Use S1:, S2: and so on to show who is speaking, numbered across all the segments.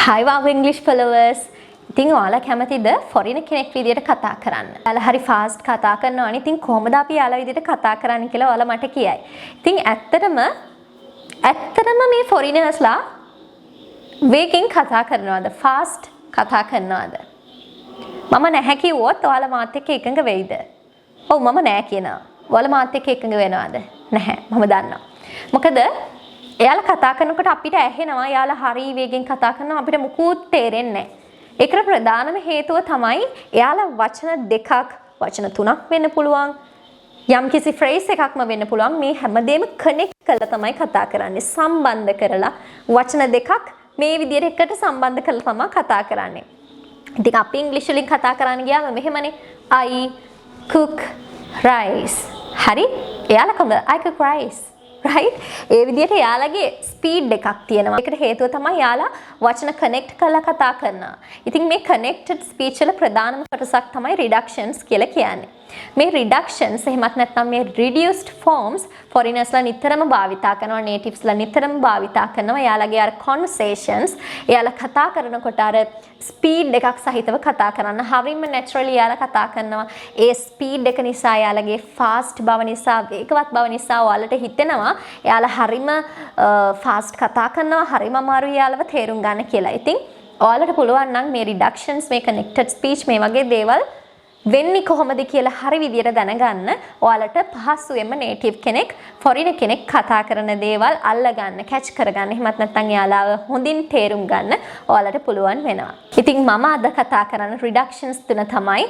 S1: Hi wow English followers. ඉතින් ඔයාලා කැමතිද ෆොරින කෙනෙක් විදියට කතා කරන්න? ඔයාලා හරි ෆාස්ට් කතා කරනවනේ. ඉතින් කොහොමද අපි යාලා විදියට කතා කරන්න කියලා ඔයාලා මට කියයි. ඉතින් ඇත්තටම මේ ෆොරිනර්ස්ලා වේගෙන් කතා කරනවද? ෆාස්ට් කතා කරනවද? මම නැහැ කිව්වොත් ඔයාලා මාත් එක්ක එකඟ වෙයිද? ඔව් මම නැහැ කියනවා. ඔයාලා මාත් එක්ක එකඟ වෙනවද? නැහැ. මම දන්නවා. මොකද එයාලා කතා කරනකොට අපිට ඇහෙනවා එයාලා හරි වේගෙන් කතා කරනවා අපිට මුකුත් තේරෙන්නේ නැහැ. ඒකට ප්‍රධානම හේතුව තමයි එයාලා වචන දෙකක් වචන තුනක් වෙන්න පුළුවන්. යම්කිසි ෆ්‍රේස් එකක්ම වෙන්න පුළුවන්. මේ හැමදේම කනෙක්ට් කරලා තමයි කතා කරන්නේ. සම්බන්ධ කරලා වචන දෙකක් මේ විදිහට එකට සම්බන්ධ කරලා තමයි කතා කරන්නේ. ඉතින් අපි ඉංග්‍රීසි වලින් කතා කරන්න ගියාම මෙහෙමනේ I cook rice. හරි? එයාලා කොහොමද I cook rice? right ඒ විදිහට යාළගේ ස්පීඩ් එකක් තියෙනවා. ඒකට හේතුව තමයි යාලා වචන කනෙක්ට් කරලා කතා කරනවා. ඉතින් මේ කනෙක්ටඩ් ස්පීච් වල ප්‍රධානම කොටසක් තමයි රිඩක්ෂන්ස් කියලා කියන්නේ. මේ රිඩක්ෂන්ස් එහෙමත් නැත්නම් මේ රිඩියුස්ඩ් ෆෝම්ස් ෆොරිනර්ස්ලා නිතරම භාවිතා කරනවා, නේටිව්ස්ලා නිතරම භාවිතා කරනවා. යාළගේ අර කන්වර්සේෂන්ස් යාලා කතා කරනකොට අර ස්පීඩ් එකක් සහිතව කතා කරන්න හරියම නැචරලි යාලා කතා කරනවා. ඒ ස්පීඩ් එක නිසා යාළගේ ෆාස්ට් බව නිසා, වේගවත් බව නිසා ඔයාලට හිතෙනවා එයාලා හරිම ෆාස්ට් කතා කරනවා, හරිම අමාරුයි යාලව තේරුම් ගන්න කියලා. ඉතින් ඔයාලට පුළුවන් නම් මේ රිඩක්ෂන්ස්, මේ කනෙක්ටඩ් ස්පීච් මේ වගේ දේවල් වෙන්නේ කොහොමද කියලා හරි විදියට දැනගන්න ඔයාලට පහසුවෙන්ම නේටිව් කෙනෙක්, ෆොරින කෙනෙක් කතා කරන දේවල් අල්ලගන්න, කැච් කරගන්න, එහෙමත් නැත්නම් යාලාව හොඳින් තේරුම් ගන්න ඔයාලට පුළුවන් වෙනවා. ඉතින් මම අද කතා කරන රිඩක්ෂන්ස් තුන තමයි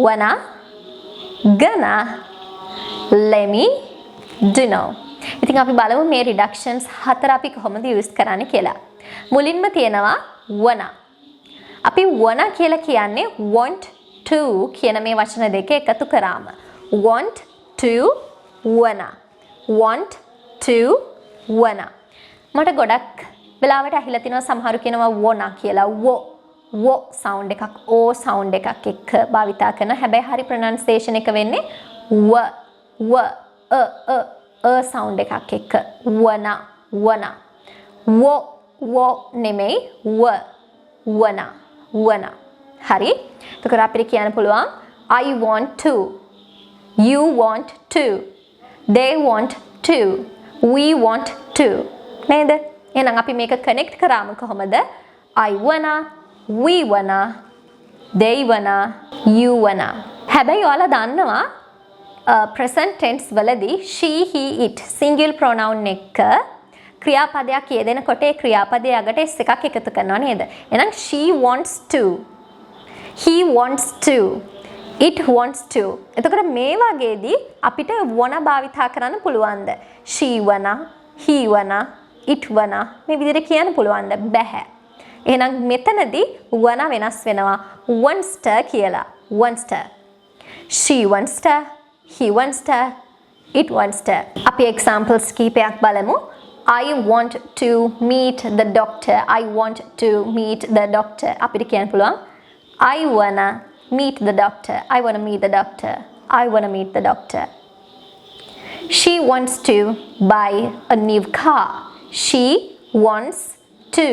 S1: wanna, gonna, let me, do know. ඉතින් අපි බලමු මේ රිඩක්ෂන්ස් හතර අපි කොහොමද යූස් කරන්නේ කියලා. මුලින්ම තියෙනවා wanna. අපි wanna කියලා කියන්නේ want to කියන මේ වචන දෙක එකතු කරාම want to wanna, want to wanna. මට ගොඩක් වෙලාවට ඇහිලා තිනවා සමහරු කියනවා wanna කියලා. wo sound එකක්, o sound එකක් එක්ක භාවිතා කරනවා. හැබැයි හරි pronunciation එක වෙන්නේ sound එකක් එක්ක wanna. wo නෙමෙයි wanna. හරි? එතකොට අපිට කියන්න පුළුවන් I want to, you want to, they want to, we want to. නේද? එහෙනම් අපි මේක කනෙක්ට් කරාම කොහොමද? I wanna, we wanna, they wanna, you wanna. හැබැයි ඔයාලා දන්නවා present tense වලදී she, he, it single pronoun එක ක්‍රියාපදයක් යෙදෙනකොට ඒ ක්‍රියාපදයේ අගට s එකක් එකතු කරනවා නේද? එහෙනම් she wants to, he wants to, it wants to. එතකොට මේ වගේදී අපිට wanna භාවිතා කරන්න පුළුවන්ද? she wanna, he wanna, it wanna මේ විදිහට කියන්න පුළුවන්ද? බැහැ. එහෙනම් මෙතනදී wanna වෙනස් වෙනවා wants to කියලා. wants to. she wants to, he wants to, it wants to. අපි examples කීපයක් බලමු. I want to meet the doctor. I want to meet the doctor. අපිට කියන්න පුළුවන් I wanna meet the doctor. I wanna meet the doctor. I wanna meet the doctor. She wants to buy a new car. She wants to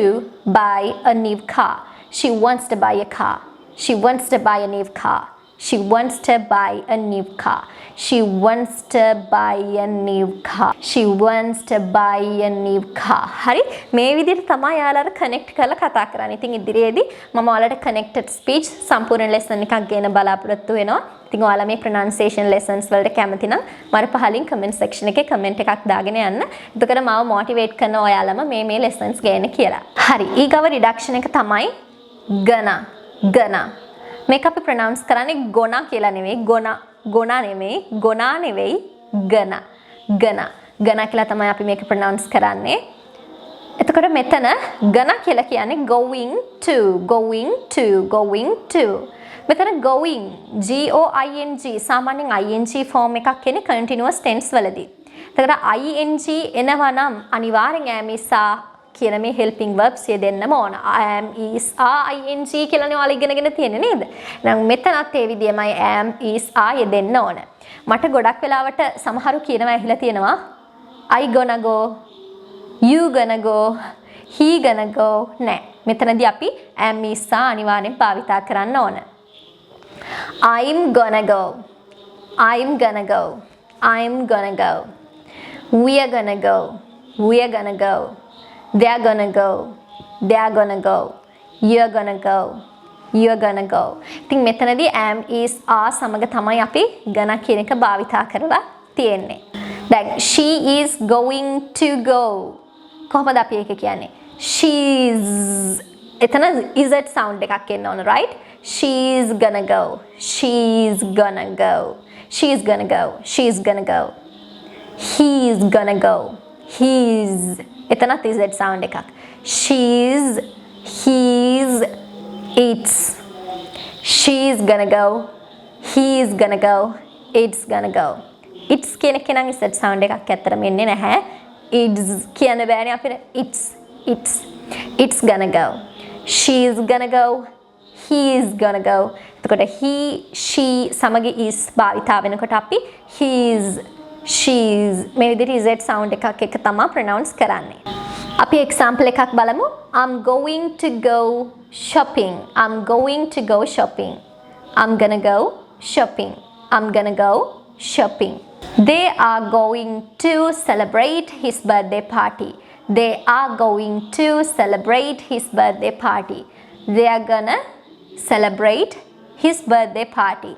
S1: buy a new car. She wants to buy a car. She wants to buy a new car. She wants to buy a new car. She wants to buy a new car. She wants to buy a new car. හරි? මේ විදිහට තමයි යාළුවාලා connect කරලා කතා කරන්නේ. ඉතින් ඉදිරියේදී මම ඔයාලට කනෙක්ටඩ් ස්පීච් සම්පූර්ණ ලෙසන් එකක් ගෙන බලාපොරොත්තු වෙනවා. ඉතින් ඔයාලා මේ ප්‍රොනන්සියේෂන් ලෙසන්ස් වලට කැමති නම් මට පහලින් කමෙන්ට් සෙක්ෂන් එකේ කමෙන්ට් එකක් දාගෙන යන්න. එතකොට මාව මොටිවේට් කරන ඔයාලම මේ ලෙසන්ස් ගේන්න කියලා. හරි. ඊගව රිඩක්ෂන් එක තමයි gonna. මේක අපි ප්‍රොනවුන්ස් කරන්නේ gonna කියලා නෙවෙයි, gonna නෙවෙයි gonna කියලා තමයි අපි මේක ප්‍රොනවුන්ස් කරන්නේ. එතකොට මෙතන gonna කියලා කියන්නේ going to. මෙතන going G-O-I-N-G සාමාන්‍යයෙන් ing ෆෝම් එකක් එන්නේ continuous tense වලදී. එතකොට ing එනවා නම් අනිවාර්යෙන් am is are කියන මේ helping verbs යෙදෙන්නම ඕන. am is are ing කියලානේ ඔයාලා ඉගෙනගෙන තියෙන්නේ නේද? එහෙනම් මෙතනත් ඒ විදිහමයි am is are යෙදෙන්න ඕන. මට ගොඩක් වෙලාවට සමහරු කියනවා ඇහිලා තියෙනවා I gonna go, you gonna go, he gonna go නෑ. මෙතනදී අපි am is අනිවාර්යෙන් භාවිතා කරන්න ඕන. I'm gonna go. I'm gonna go. I'm gonna go. We're gonna go. We're gonna go. They're gonna go. They're gonna go. You're gonna go. You're gonna go. ඉතින් මෙතනදී am is are සමග තමයි අපි gonna කියන එක භාවිතා කරලා තියෙන්නේ. දැන් she is going to go. කොහොමද අපි ඒක කියන්නේ? She's එතන is it sound එකක් එන්න ඕන, right? She's gonna go. She's gonna go. She's gonna go. She's gonna go. He's gonna go. He's එතනත් is it sound එකක්. She's, he's, it's. She's gonna go. He's gonna go. It's gonna go. It's කියන එක නම් is it sound එකක් ඇත්තටම එන්නේ නැහැ. It's කියන්න බෑනේ අපිට. It's gonna go. She's gonna go. He's gonna go. එතකොට he, she සමග is භාවිතා වෙනකොට අපි he's, she's මේ විදිහට is it sound එකක් එක තමයි pronounce කරන්නේ. අපි example එකක් බලමු. I'm going to go shopping. I'm going to go shopping. I'm gonna go shopping. I'm gonna go shopping. They are going to celebrate his birthday party. They are going to celebrate his birthday party. They are gonna celebrate his birthday party.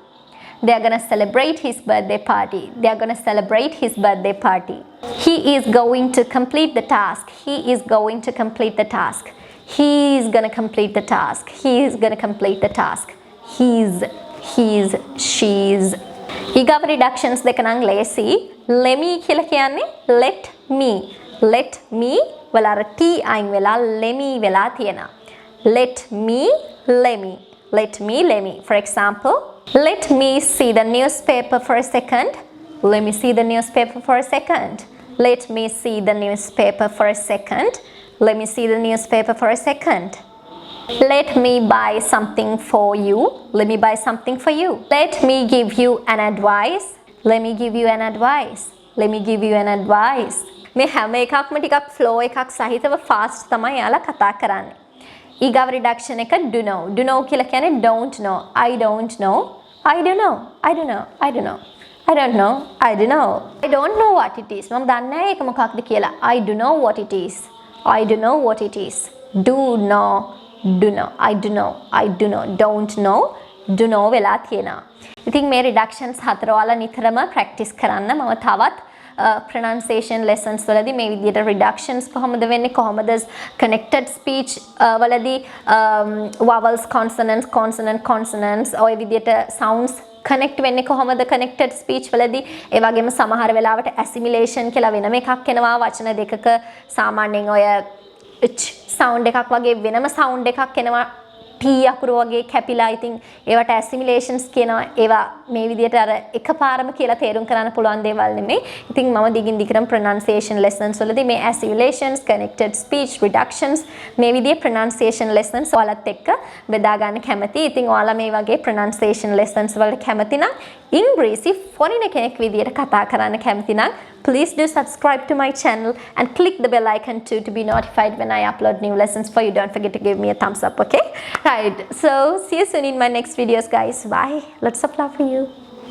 S1: They are gonna celebrate his birthday party. They are gonna celebrate his birthday party. He is going to complete the task. He is going to complete the task. He is gonna complete the task. He is gonna complete the task. He's, she's. ඊගව reductions දෙක නම් ලේසි. let me කියලා කියන්නේ let me. let me වල අර t අයින් වෙලා let me වෙලා තියෙනවා. let me, let me. Let me, let me. For example, let me see the newspaper for a second. Let me see the newspaper for a second. Let me see the newspaper for a second. Let me see the newspaper for a second. Let me buy something for you. Let me buy something for you. Let me give you an advice. Let me give you an advice. Let me give you an advice. මේ හැම එකක්ම ටිකක් flow එකක් සහිතව fast තමයි යාලා කතා කරන්නේ. ඊගව reduction එක do know. Do know කියලා කියන්නේ don't know. I don't know. I don't know. I don't know. I don't know. I don't know. I don't know. I don't know what it is. මම දන්නේ නැහැ ඒක මොකක්ද කියලා. I do know what it is. I do know what it is. Do know. Do know. I do know. I do know. Don't know. Do know වෙලා තියෙනවා. ඉතින් මේ reductions හතර ඔයාලා නිතරම practice කරන්න. මම තවත් pronunciation lessons වලදී මේ විදිහට reductions කොහොමද වෙන්නේ, කොහොමද connected speech වලදී vowels, consonants, consonants ඔය විදිහට sounds connect වෙන්නේ කොහොමද connected speech වලදී. ඒ වගේම සමහර වෙලාවට assimilation කියලා වෙනම එකක් එනවා. වචන දෙකක සාමාන්‍යයෙන් ඔය sound එකක් වගේ වෙනම sound එකක් එනවා. T අකුරු වගේ කැපිලා. ඉතින් ඒවට assimilations කියනවා. ඒවා මේ විදිහට අර එකපාරම කියලා තේරුම් කරන්න පුළුවන් දේවල් නෙමෙයි. ඉතින් මම දිගින් දිගටම pronunciation lessons වලදී මේ assimilations, connected speech, reductions මේ විදිහේ pronunciation lessons ඔයාලත් එක්ක බෙදා ගන්න කැමතියි. ඉතින් ඔයාලා මේ වගේ pronunciation lessons වලට කැමති නම් ඉංග්‍රීසි foreigner කෙනෙක් විදිහට කතා කරන්න කැමති නම් please do subscribe to my channel and click the bell icon too to be notified when I upload new lessons for you. Don't forget to give me a thumbs up, okay? Right. So, see you soon in my next videos, guys. Bye. Lots of love for you.